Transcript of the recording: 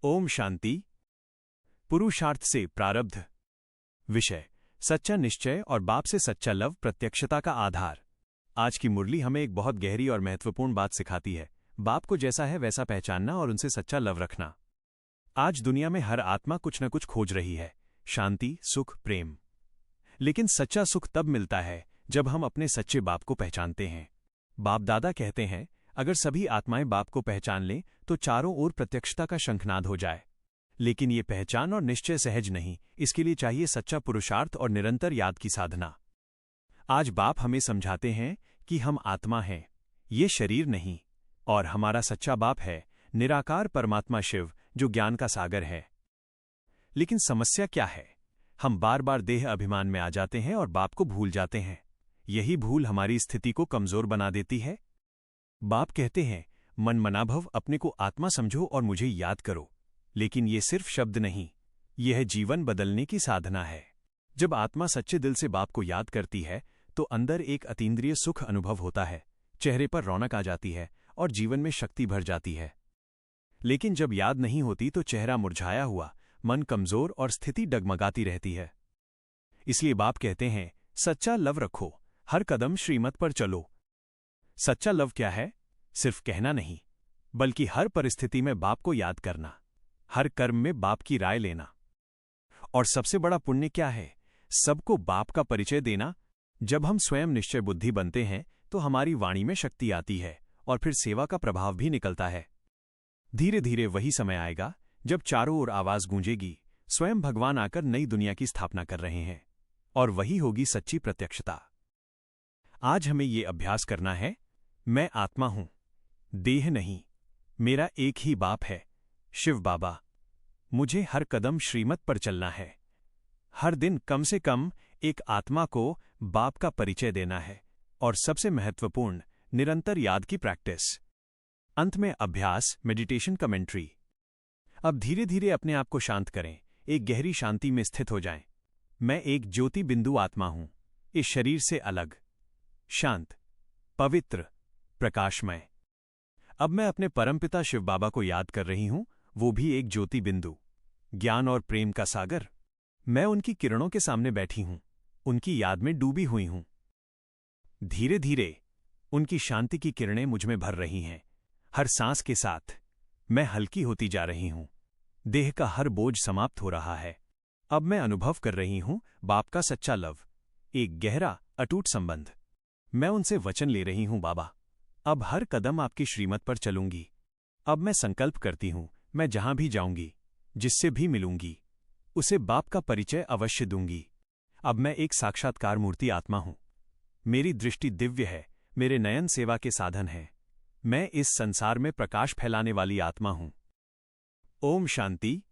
ओम शांति। पुरुषार्थ से प्रारब्ध। विषय: सच्चा निश्चय और बाप से सच्चा लव प्रत्यक्षता का आधार। आज की मुरली हमें एक बहुत गहरी और महत्वपूर्ण बात सिखाती है। बाप को जैसा है वैसा पहचानना और उनसे सच्चा लव रखना। आज दुनिया में हर आत्मा कुछ न कुछ खोज रही है, शांति, सुख, प्रेम। लेकिन सच्चा सुख तब मिलता है जब हम अपने सच्चे बाप को पहचानते हैं। बाप दादा कहते हैं, अगर सभी आत्माएं बाप को पहचान लें तो चारों ओर प्रत्यक्षता का शंखनाद हो जाए। लेकिन ये पहचान और निश्चय सहज नहीं, इसके लिए चाहिए सच्चा पुरुषार्थ और निरंतर याद की साधना। आज बाप हमें समझाते हैं कि हम आत्मा हैं, ये शरीर नहीं, और हमारा सच्चा बाप है निराकार परमात्मा शिव, जो ज्ञान का सागर है। लेकिन समस्या क्या है? हम बार बार देह अभिमान में आ जाते हैं और बाप को भूल जाते हैं। यही भूल हमारी स्थिति को कमजोर बना देती है। बाप कहते हैं, मन मनाभव अपने को आत्मा समझो और मुझे याद करो। लेकिन ये सिर्फ शब्द नहीं, यह जीवन बदलने की साधना है। जब आत्मा सच्चे दिल से बाप को याद करती है तो अंदर एक अतीन्द्रिय सुख अनुभव होता है, चेहरे पर रौनक आ जाती है और जीवन में शक्ति भर जाती है। लेकिन जब याद नहीं होती तो चेहरा मुरझाया हुआ, मन कमजोर और स्थिति डगमगाती रहती है। इसलिए बाप कहते हैं, सच्चा लव रखो, हर कदम श्रीमत पर चलो। सच्चा लव क्या है? सिर्फ कहना नहीं, बल्कि हर परिस्थिति में बाप को याद करना, हर कर्म में बाप की राय लेना। और सबसे बड़ा पुण्य क्या है? सबको बाप का परिचय देना। जब हम स्वयं निश्चय बुद्धि बनते हैं तो हमारी वाणी में शक्ति आती है और फिर सेवा का प्रभाव भी निकलता है। धीरे धीरे वही समय आएगा जब चारों ओर आवाज गूंजेगी, स्वयं भगवान आकर नई दुनिया की स्थापना कर रहे हैं, और वही होगी सच्ची प्रत्यक्षता। आज हमें ये अभ्यास करना है, मैं आत्मा हूं, देह नहीं। मेरा एक ही बाप है, शिव बाबा। मुझे हर कदम श्रीमत पर चलना है। हर दिन कम से कम एक आत्मा को बाप का परिचय देना है, और सबसे महत्वपूर्ण, निरंतर याद की प्रैक्टिस। अंत में अभ्यास, मेडिटेशन कमेंट्री। अब धीरे धीरे अपने आप को शांत करें, एक गहरी शांति में स्थित हो जाएं। मैं एक ज्योति बिंदु आत्मा हूं, इस शरीर से अलग, शांत, पवित्र, प्रकाशमय। अब मैं अपने परमपिता शिव बाबा को याद कर रही हूं, वो भी एक ज्योति बिंदु, ज्ञान और प्रेम का सागर। मैं उनकी किरणों के सामने बैठी हूं, उनकी याद में डूबी हुई हूं। धीरे धीरे उनकी शांति की किरणें मुझ में भर रही हैं। हर सांस के साथ मैं हल्की होती जा रही हूं, देह का हर बोझ समाप्त हो रहा है। अब मैं अनुभव कर रही हूं बाप का सच्चा लव, एक गहरा अटूट संबंध। मैं उनसे वचन ले रही हूं, बाबा अब हर कदम आपकी श्रीमत पर चलूंगी। अब मैं संकल्प करती हूं, मैं जहां भी जाऊंगी, जिससे भी मिलूंगी, उसे बाप का परिचय अवश्य दूंगी। अब मैं एक साक्षात्कार मूर्ति आत्मा हूं। मेरी दृष्टि दिव्य है, मेरे नयन सेवा के साधन हैं। मैं इस संसार में प्रकाश फैलाने वाली आत्मा हूं। ओम शांति।